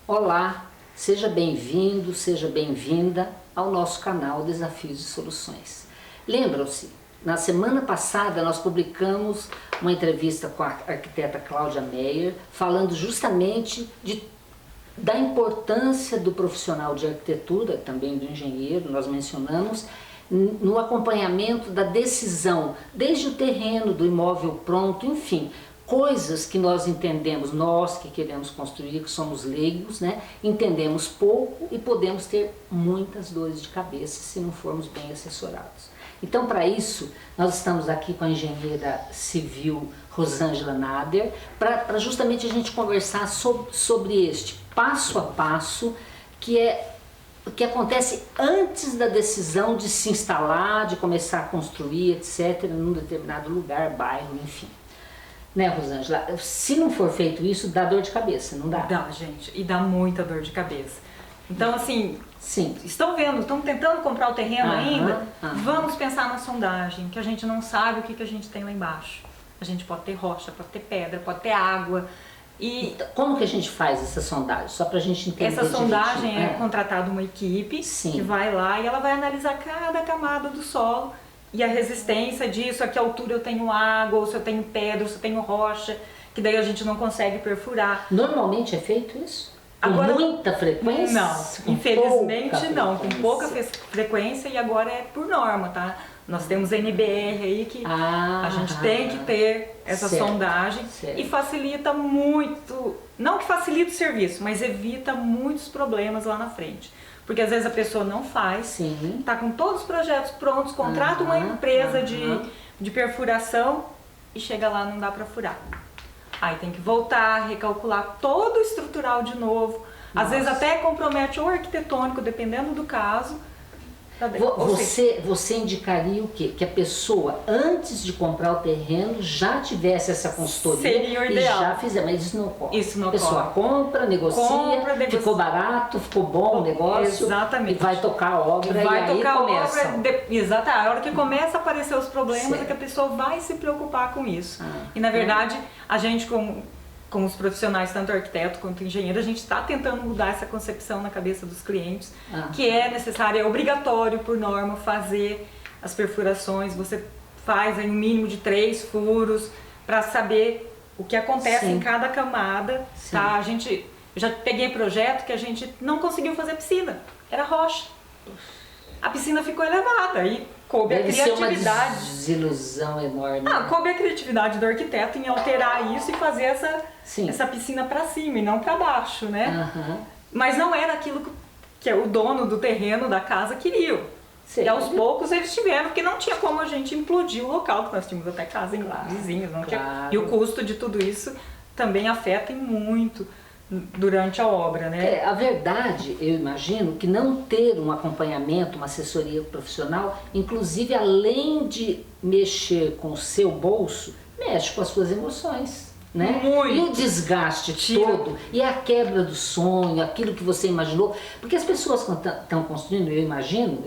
Olá, seja bem-vindo, seja bem-vinda ao nosso canal Desafios e Soluções. Lembram-se, na semana passada nós publicamos uma entrevista com a arquiteta Cláudia Meyer, falando justamente da importância do profissional de arquitetura, também do engenheiro, nós mencionamos, no acompanhamento da decisão, desde o terreno, do imóvel pronto, enfim, coisas que nós entendemos, nós que queremos construir, que somos leigos, né, entendemos pouco e podemos ter muitas dores de cabeça se não formos bem assessorados. Então, para isso, nós estamos aqui com a engenheira civil Rosângela Nader, para justamente a gente conversar sobre este passo a passo que acontece antes da decisão de se instalar, de começar a construir, etc., num determinado lugar, bairro, enfim. Né, Rosângela? Se não for feito isso, dá dor de cabeça, não dá? Dá, gente, e dá muita dor de cabeça. Então, assim, sim, estão tentando comprar o terreno ainda? Vamos pensar na sondagem, que a gente não sabe o que a gente tem lá embaixo. A gente pode ter rocha, pode ter pedra, pode ter água. E então, como que a gente faz essa sondagem? Só pra gente entender. Essa sondagem é contratada uma equipe que vai lá e ela vai analisar cada camada do solo e a resistência disso, a que altura eu tenho água, ou se eu tenho pedra, ou se eu tenho rocha, que daí a gente não consegue perfurar. Normalmente é feito isso? Agora, com muita frequência? Não, infelizmente não, com pouca frequência, e agora é por norma, tá? Nós temos NBR aí que a gente tem que ter essa sondagem e facilita muito, não que facilita o serviço, mas evita muitos problemas lá na frente. Porque às vezes a pessoa não faz, tá com todos os projetos prontos, contrata uma empresa de perfuração e chega lá não dá para furar. Aí tem que voltar, recalcular todo o estrutural de novo. Às vezes até compromete o arquitetônico, dependendo do caso. Você indicaria o quê? Que a pessoa, antes de comprar o terreno, já tivesse essa consultoria? Seria o ideal. E já fizer, mas isso não ocorre. Isso não ocorre. A pessoa compra, negocia, ficou barato, ficou bom o negócio. Exatamente. E vai tocar a obra e aí começa. Exato, a hora que começa a aparecer os problemas é que a pessoa vai se preocupar com isso. E na verdade, a gente com os profissionais, tanto arquiteto quanto engenheiro, a gente está tentando mudar essa concepção na cabeça dos clientes, que é necessário, é obrigatório por norma fazer as perfurações. Você faz aí um mínimo de 3 furos para saber o que acontece em cada camada. Tá? Eu já peguei projeto que a gente não conseguiu fazer piscina, era rocha. A piscina ficou elevada e coube a criatividade. Ser uma desilusão enorme. Coube a criatividade do arquiteto em alterar isso e fazer essa piscina para cima e não para baixo, né? Mas não era aquilo que o dono do terreno da casa queria. E aos poucos eles tiveram, porque não tinha como a gente implodir o local, porque nós tínhamos até casa em vizinhos, não tinha. E o custo de tudo isso também afeta muito durante a obra, né? A verdade, eu imagino, que não ter um acompanhamento, uma assessoria profissional, inclusive além de mexer com o seu bolso, mexe com as suas emoções, né? E o desgaste todo, e a quebra do sonho, aquilo que você imaginou, porque as pessoas quando estão construindo, eu imagino,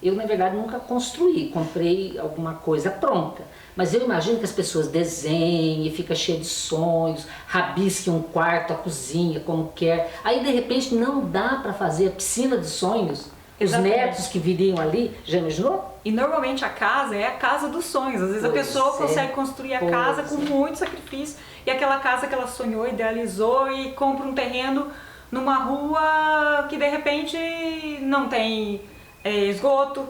eu na verdade nunca construí, comprei alguma coisa pronta. Mas eu imagino que as pessoas desenhem, fica cheio de sonhos, rabisquem um quarto, a cozinha, como quer. Aí de repente não dá para fazer a piscina de sonhos. Os netos que viriam ali, já imaginou? E normalmente a casa é a casa dos sonhos. Às vezes a pessoa consegue construir a casa com muito sacrifício. E aquela casa que ela sonhou, idealizou e compra um terreno numa rua que de repente não tem esgoto,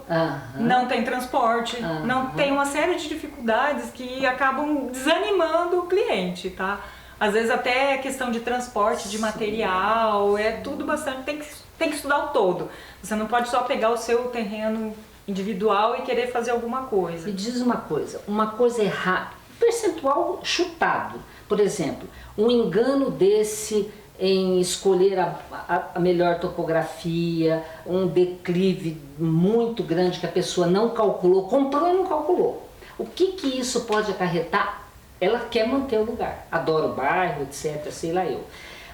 não tem transporte, não tem uma série de dificuldades que acabam desanimando o cliente, tá? Às vezes até questão de transporte, de material, é tudo bastante, tem que estudar o todo. Você não pode só pegar o seu terreno individual e querer fazer alguma coisa. Me diz uma coisa errada, percentual chutado, por exemplo, um engano desse em escolher a melhor topografia, um declive muito grande que a pessoa não calculou, comprou e não calculou. O que isso pode acarretar? Ela quer manter o lugar, adora o bairro, etc, sei lá eu.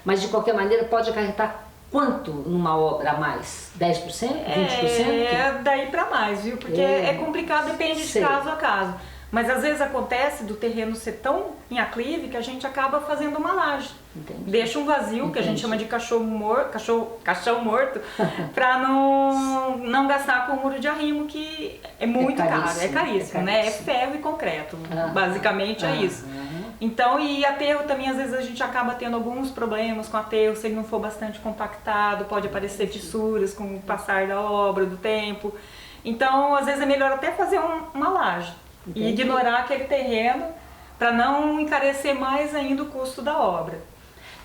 Mas de qualquer maneira pode acarretar quanto numa obra a mais? 10%? 20%? Daí para mais, viu? Porque é complicado, depende de caso a caso. Mas às vezes acontece do terreno ser tão em aclive que a gente acaba fazendo uma laje. Entendi. Deixa um vazio, que a gente chama de caixão morto, para não gastar com o muro de arrimo, que é muito caro, é caríssimo, né? É ferro e concreto, basicamente é isso. Então, e aterro também, às vezes a gente acaba tendo alguns problemas com aterro, se ele não for bastante compactado, pode aparecer fissuras com o passar da obra, do tempo. Então, às vezes é melhor até fazer uma laje. Entendi. E ignorar aquele terreno para não encarecer mais ainda o custo da obra.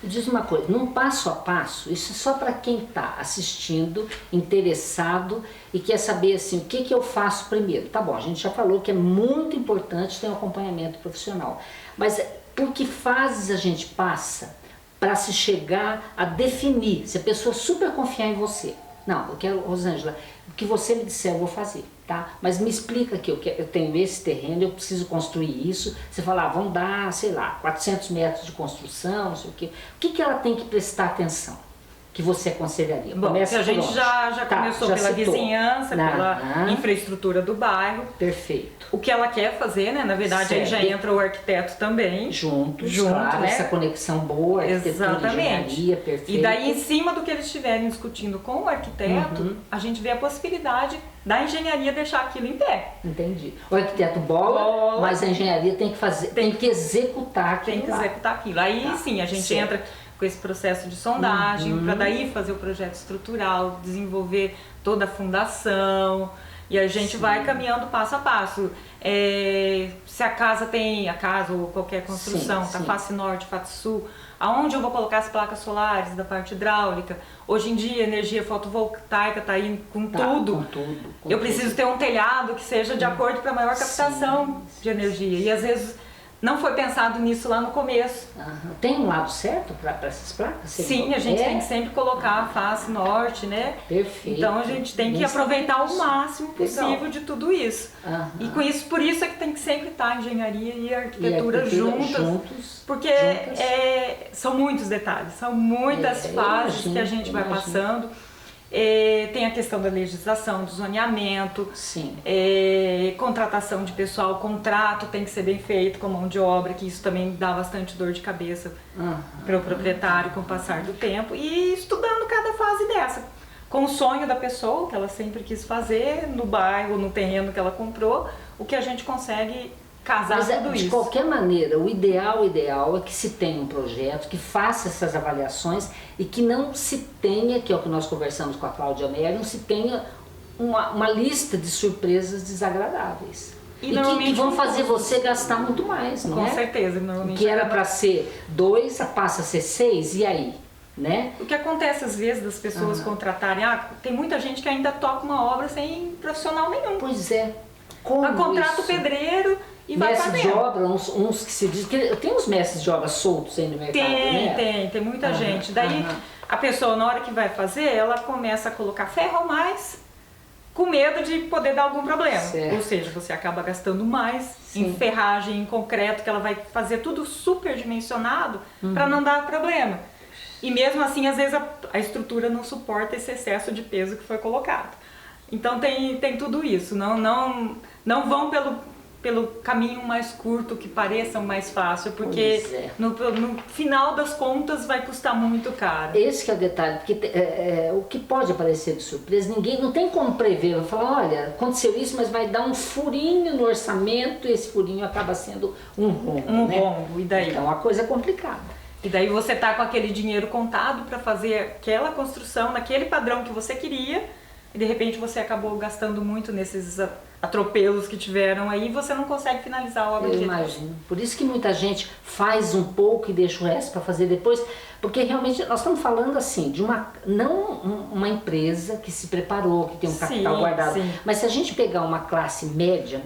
Diz uma coisa, num passo a passo, isso é só para quem está assistindo, interessado e quer saber assim, o que eu faço primeiro. Tá bom, a gente já falou que é muito importante ter um acompanhamento profissional, mas por que fases a gente passa para se chegar a definir, se a pessoa super confiar em você? Não, eu quero, Rosângela, o que você me disser eu vou fazer, tá? Mas me explica que eu tenho esse terreno, eu preciso construir isso. Você fala, vamos dar, sei lá, 400 metros de construção, não sei o quê. O que ela tem que prestar atenção? Que você aconselharia? Bom, começa a gente já começou pela vizinhança, pela infraestrutura do bairro. Perfeito. O que ela quer fazer, né? Na verdade, aí já entra o arquiteto também. Junto, claro, né? Essa conexão boa, arquitetura, engenharia, perfeito. E daí, em cima do que eles estiverem discutindo com o arquiteto, a gente vê a possibilidade da engenharia deixar aquilo em pé. Entendi. O arquiteto bola, mas a engenharia tem que fazer, tem que executar aquilo. Tem que executar aquilo. Aí sim, a gente entra com esse processo de sondagem, para daí fazer o projeto estrutural, desenvolver toda a fundação, e a gente vai caminhando passo a passo. Se a casa ou qualquer construção, tá face norte, face sul, aonde eu vou colocar as placas solares da parte hidráulica? Hoje em dia a energia fotovoltaica está aí com tudo. Eu preciso ter um telhado que seja de acordo para maior captação de energia, e às vezes não foi pensado nisso lá no começo. Tem um lado certo para essas placas? Sim, a gente tem que sempre colocar a face norte, né? Perfeito. Então a gente tem que aproveitar o máximo possível de tudo isso. E com isso, por isso é que tem que sempre estar a engenharia e a arquitetura juntas, porque são muitos detalhes, são muitas fases que a gente vai passando. Tem a questão da legislação, do zoneamento, contratação de pessoal, o contrato tem que ser bem feito com mão de obra, que isso também dá bastante dor de cabeça para o proprietário com o passar do tempo, e estudando cada fase dessa, com o sonho da pessoa, que ela sempre quis fazer, no bairro, no terreno que ela comprou, o que a gente consegue casar tudo isso. De qualquer maneira, o ideal é que se tenha um projeto, que faça essas avaliações e que não se tenha, que é o que nós conversamos com a Cláudia Meyer, não se tenha uma lista de surpresas desagradáveis. E que vão fazer você gastar muito mais, não é? Com certeza. Normalmente que era para ser 2, passa a ser 6, e aí? Né? O que acontece às vezes das pessoas contratarem, tem muita gente que ainda toca uma obra sem profissional nenhum. Pois é. Como contrata o pedreiro e vai mestres de obra, uns que se diz que tem uns mestres de obra soltos aí no mercado, né? Tem muita gente. Daí a pessoa, na hora que vai fazer, ela começa a colocar ferro a mais, com medo de poder dar algum problema. Ou seja, você acaba gastando mais em ferragem, em concreto, que ela vai fazer tudo super dimensionado para não dar problema. E mesmo assim, às vezes a estrutura não suporta esse excesso de peso que foi colocado. Então tem tudo isso. Não vão pelo caminho mais curto, que pareça mais fácil, porque no final das contas vai custar muito caro. Esse que é o detalhe, porque o que pode aparecer de surpresa, ninguém não tem como prever, vai falar, olha, aconteceu isso, mas vai dar um furinho no orçamento, e esse furinho acaba sendo um rombo, rombo, e daí? Então a coisa é complicada. E daí você tá com aquele dinheiro contado para fazer aquela construção, naquele padrão que você queria, e de repente você acabou gastando muito nesses atropelos que tiveram aí, e você não consegue finalizar a obra. Eu imagino. Por isso que muita gente faz um pouco e deixa o resto para fazer depois, porque realmente nós estamos falando assim de uma empresa que se preparou, que tem um capital guardado, mas se a gente pegar uma classe média,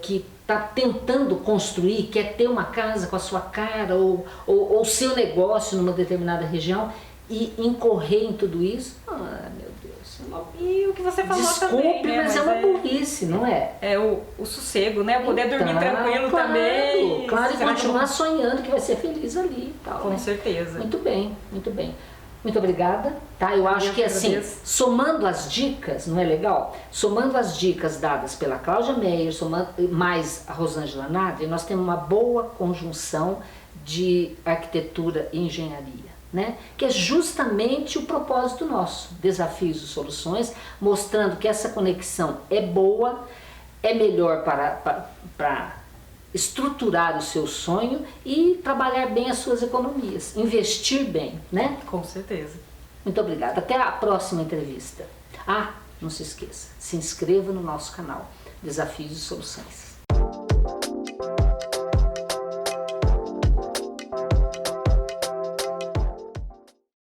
que está tentando construir, quer ter uma casa com a sua cara ou seu negócio numa determinada região e incorrer em tudo isso, meu Deus. E o que você falou também, né? Mas é uma burrice, não é? É o sossego, né? Poder dormir tranquilo também. Claro, e continuar sonhando que vai ser feliz ali e tal. Com certeza. Muito bem, muito bem. Muito obrigada, tá? Eu acho que assim, somando as dicas, não é legal? Somando as dicas dadas pela Cláudia Meyer, somando mais a Rosângela Nadri, nós temos uma boa conjunção de arquitetura e engenharia, né? Que é justamente o propósito nosso, Desafios e Soluções, mostrando que essa conexão é boa, é melhor para estruturar o seu sonho e trabalhar bem as suas economias, investir bem, né? Com certeza. Muito obrigada. Até a próxima entrevista. Ah, não se esqueça, se inscreva no nosso canal Desafios e Soluções.